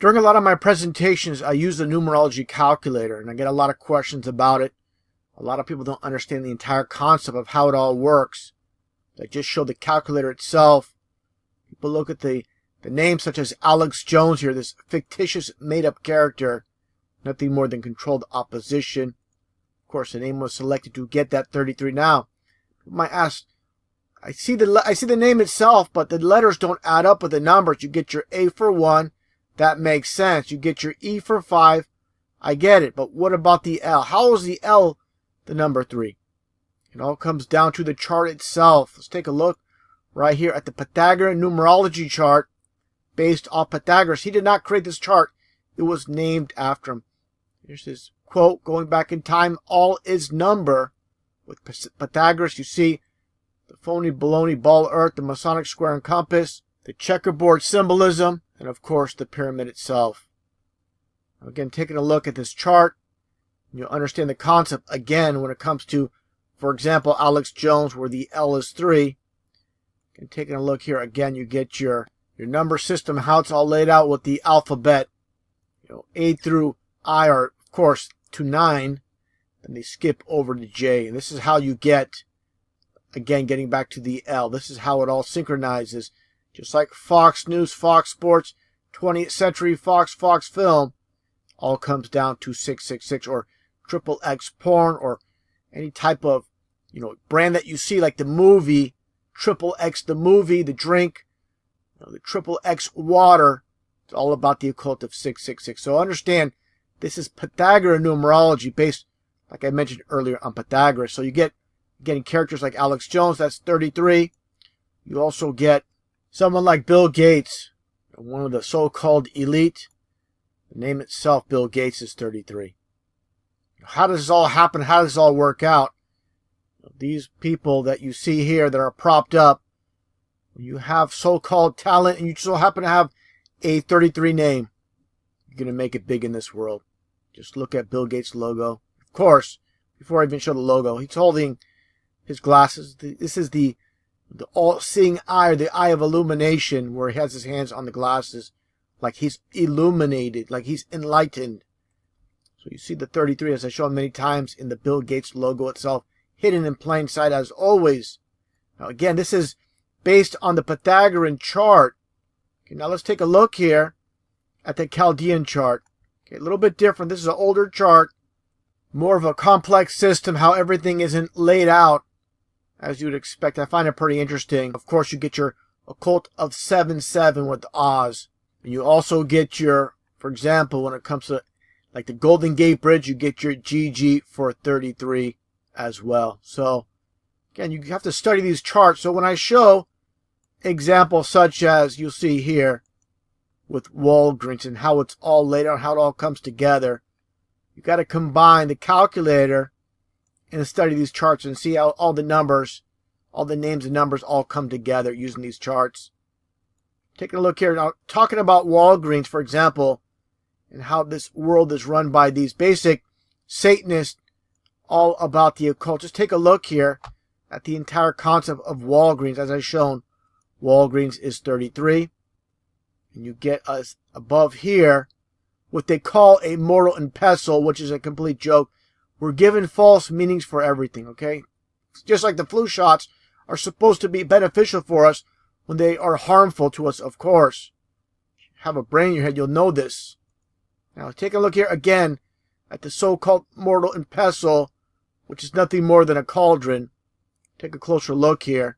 During a lot of my presentations, I use the numerology calculator, and I get a lot of questions about it. A lot of people don't understand the entire concept of how it all works. I just show the calculator itself. People look at the names such as Alex Jones here, this fictitious made-up character, nothing more than controlled opposition. Of course, the name was selected to get that 33. Now, you might ask, I see the name itself, but the letters don't add up with the numbers. You get your A for 1. That makes sense. You get your E for 5. I get it. But what about the L? How is the L the number 3? It all comes down to the chart itself. Let's take a look right here at the Pythagorean numerology chart based off Pythagoras. He did not create this chart. It was named after him. Here's his quote, going back in time, all is number. With Pythagoras, you see the phony baloney ball earth, the Masonic square and compass, the checkerboard symbolism, and of course the pyramid itself. Again, taking a look at this chart, you'll understand the concept again when it comes to, for example, Alex Jones, where the L is 3. And taking a look here again, you get your number system, how it's all laid out with the alphabet. A through I are, of course, to 9. Then they skip over to J. And this is how you get, again, getting back to the L. This is how it all synchronizes. Just like Fox News, Fox Sports, 20th Century Fox, Fox Film, all comes down to 666 or triple X porn or any type of, brand that you see, like the movie, triple X the movie, the drink, the triple X water. It's all about the occult of 666. So understand, this is Pythagorean numerology based, like I mentioned earlier, on Pythagoras. So you get getting characters like Alex Jones, that's 33. You also get someone like Bill Gates, one of the so-called elite. The name itself, Bill Gates, is 33. How does this all happen? How does this all work out? These people that you see here that are propped up, when you have so-called talent and you so happen to have a 33 name, you're going to make it big in this world. Just look at Bill Gates' logo. Of course, before I even show the logo, he's holding his glasses. This is the all-seeing eye, or the eye of illumination, where he has his hands on the glasses like he's illuminated, like he's enlightened. So you see the 33, as I shown many times, in the Bill Gates logo itself, hidden in plain sight as always. Now again, this is based on the Pythagorean chart. Okay, now let's take a look here at the Chaldean chart. Okay, a little bit different. This is an older chart, more of a complex system, how everything isn't laid out as you would expect. I find it pretty interesting. Of course, you get your occult of 7-7 with Oz. And you also get your, for example, when it comes to like the Golden Gate Bridge, you get your GG for 33 as well. So, again, you have to study these charts. So when I show examples such as you'll see here with Walgreens and how it's all laid out, how it all comes together, you got to combine the calculator and study these charts and see how all the numbers, all the names and numbers all come together using these charts. Taking a look here now, talking about Walgreens, for example, and how this world is run by these basic Satanists, all about the occult. Just take a look here at the entire concept of Walgreens. As I've shown, Walgreens is 33. And you get us above here what they call a mortal and pestle, which is a complete joke. We're given false meanings for everything, okay? Just like the flu shots are supposed to be beneficial for us when they are harmful to us, of course. If you have a brain in your head, you'll know this. Now, take a look here again at the so-called mortal and pestle, which is nothing more than a cauldron. Take a closer look here.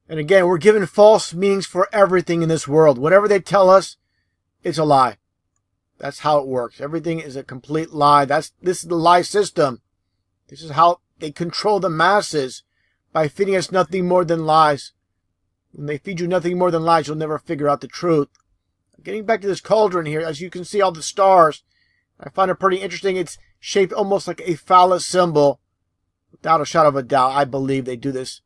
And again, we're given false meanings for everything in this world. Whatever they tell us, it's a lie. That's how it works. Everything is a complete lie. This is the lie system. This is how they control the masses, by feeding us nothing more than lies. When they feed you nothing more than lies, you'll never figure out the truth. Getting back to this cauldron here, as you can see all the stars, I find it pretty interesting. It's shaped almost like a phallus symbol. Without a shadow of a doubt, I believe they do this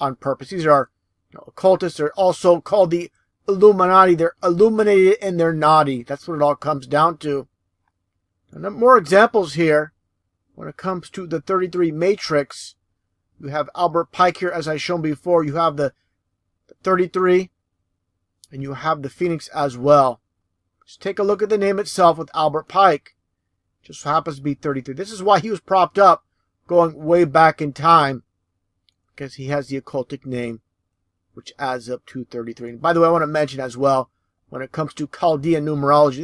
on purpose. These are occultists. They're also called the Illuminati. They're illuminated and they're naughty. That's what it all comes down to. And more examples here. When it comes to the 33 matrix, you have Albert Pike here, as I shown before. You have the 33, and you have the Phoenix as well. Just take a look at the name itself with Albert Pike. Just so happens to be 33. This is why he was propped up going way back in time, because he has the occultic name, which adds up to 33. And by the way, I want to mention as well, when it comes to Chaldean numerology,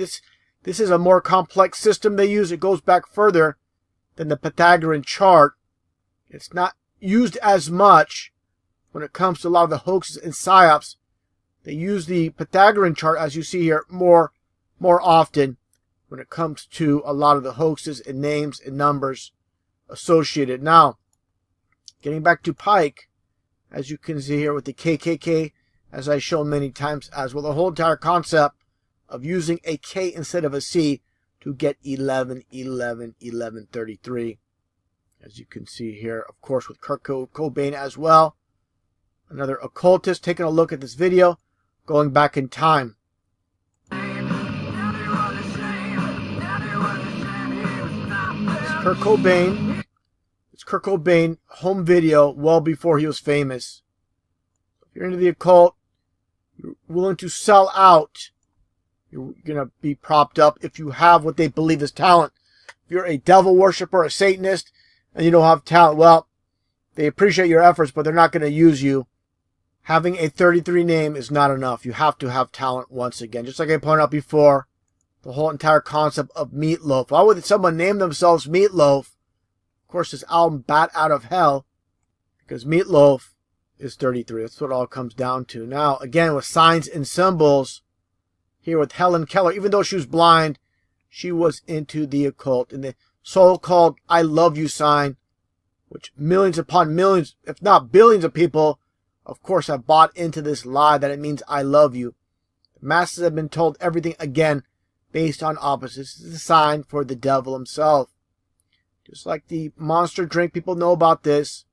this is a more complex system they use. It goes back further than the Pythagorean chart. It's not used as much when it comes to a lot of the hoaxes and psyops. They use the Pythagorean chart, as you see here, more often when it comes to a lot of the hoaxes and names and numbers associated. Now, getting back to Pike, as you can see here with the KKK, as I've shown many times as well, the whole entire concept of using a K instead of a C to get 11, 11, 11, 33. As you can see here, of course, with Kurt Cobain as well. Another occultist taking a look at this video, going back in time. Kurt Cobain. It's Kurt Cobain home video well before he was famous. If you're into the occult, you're willing to sell out, you're going to be propped up if you have what they believe is talent. If you're a devil worshiper, a Satanist, and you don't have talent, well, they appreciate your efforts, but they're not going to use you. Having a 33 name is not enough. You have to have talent once again. Just like I pointed out before, the whole entire concept of Meatloaf. Why would someone name themselves Meatloaf? Of course, this album, Bat Out of Hell, because Meatloaf is 33. That's what it all comes down to. Now, again, with signs and symbols, here with Helen Keller, even though she was blind, she was into the occult. And the so-called I love you sign, which millions upon millions, if not billions of people, of course, have bought into this lie that it means I love you. The masses have been told everything again based on opposites. This is a sign for the devil himself. Just like the monster drink, people know about this,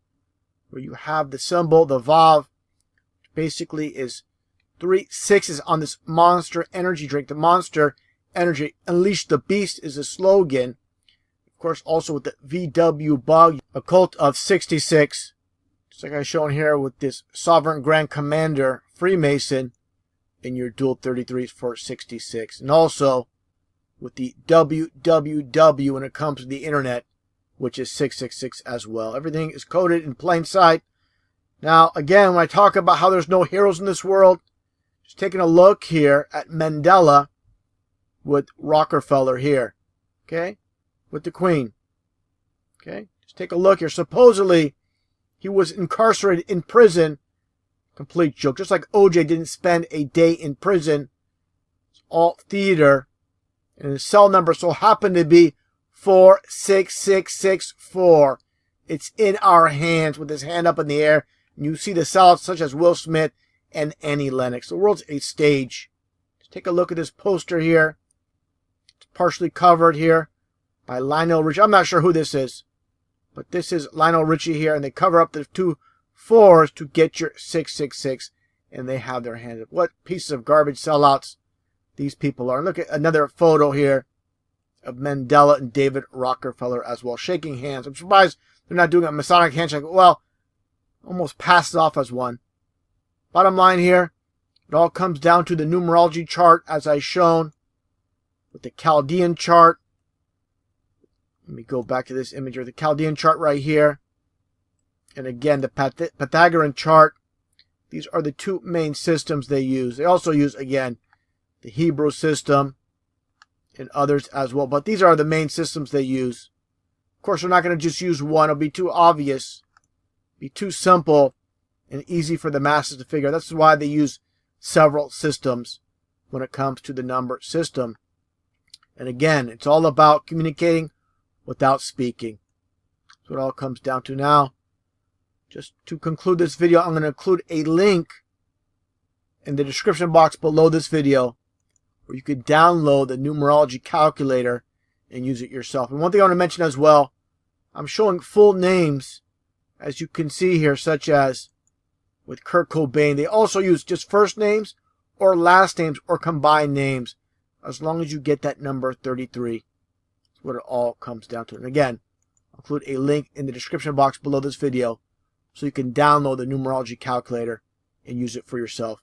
where you have the symbol, the Vav, which basically is 3 6s on this monster energy drink. The monster energy, Unleash the Beast, is a slogan. Of course, also with the VW bug, a cult of 66. Just like I've shown here with this Sovereign Grand Commander Freemason in your dual 33s for 66. And also with the WWW when it comes to the internet, which is 666 as well. Everything is coded in plain sight. Now, again, when I talk about how there's no heroes in this world, just taking a look here at Mandela with Rockefeller here. Okay? With the Queen. Okay? Just take a look here. Supposedly, he was incarcerated in prison. Complete joke. Just like OJ didn't spend a day in prison. It's all theater. And his cell number so happened to be 46664. It's in our hands with his hand up in the air. And you see the sellouts such as Will Smith and Annie Lennox. The world's a stage. Just take a look at this poster here. It's partially covered here by Lionel Richie. I'm not sure who this is, but this is Lionel Richie here, and they cover up the 2 4s to get your 666, and they have their hands up. What pieces of garbage sellouts these people are. And look at another photo here of Mandela and David Rockefeller as well, shaking hands. I'm surprised they're not doing a Masonic handshake. Well, almost passes off as one. Bottom line here, it all comes down to the numerology chart as I've shown with the Chaldean chart. Let me go back to this image here. The Chaldean chart right here. And again, the Pythagorean chart. These are the two main systems they use. They also use, again, the Hebrew system and others as well. But these are the main systems they use. Of course, they're not going to just use one. It'll be too obvious, be too simple, and easy for the masses to figure. That's why they use several systems when it comes to the number system. And again, it's all about communicating without speaking. That's what it all comes down to now. Just to conclude this video, I'm going to include a link in the description box below this video where you can download the numerology calculator and use it yourself. And one thing I want to mention as well, I'm showing full names, as you can see here, such as with Kurt Cobain. They also use just first names or last names or combined names, as long as you get that number 33. That's what it all comes down to. And again, I'll include a link in the description box below this video so you can download the numerology calculator and use it for yourself.